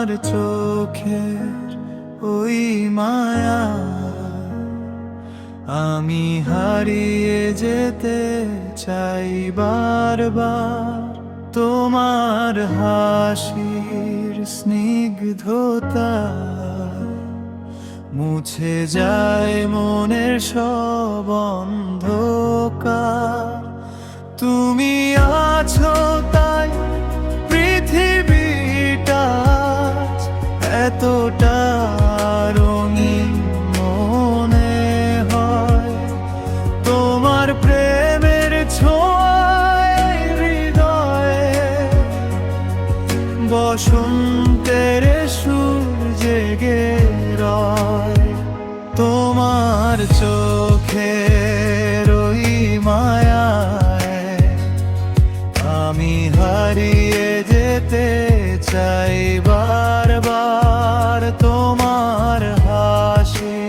তোমার চোখের ওই মায়া আমি হারিয়ে যেতে চাই বারবার। তোমার হাসির স্নিগ্ধতা মুছে যায় মনের সব অন্ধকার। তুমি আছো তাই পৃথিবীটা এতটা রঙিন মনে হয়। তোমার প্রেমের ছোঁয়ায় হৃদয়ে বসন্তের সুর জেগে রয়। তোমার চোখের ওই মায়ায় আমি হারিয়ে যেতে চাই বারবার। তোমার হাসি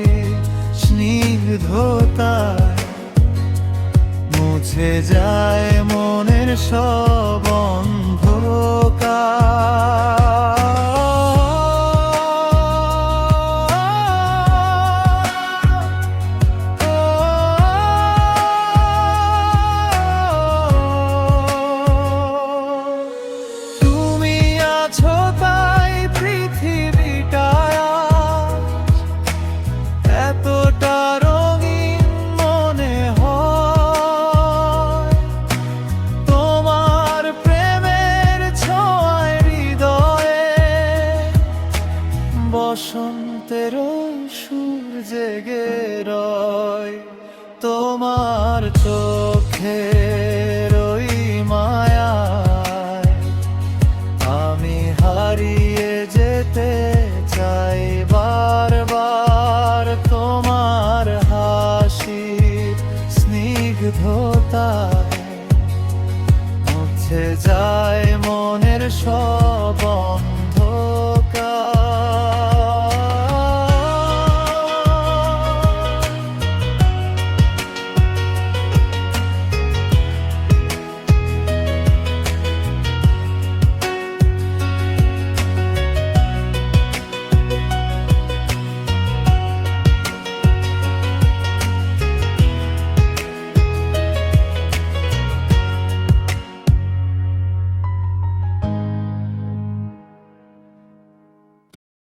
স্নিগ্ধতায় মুছে যায় মনের সব অন্ধকার। তুমি আছো তাই পৃথিবীটা এতটা রঙিন মনে হয়। তোমার প্রেমের ছোঁয়ায় হৃদয়ে বসন্তের সুর জেগে রয়। তোমার চোখের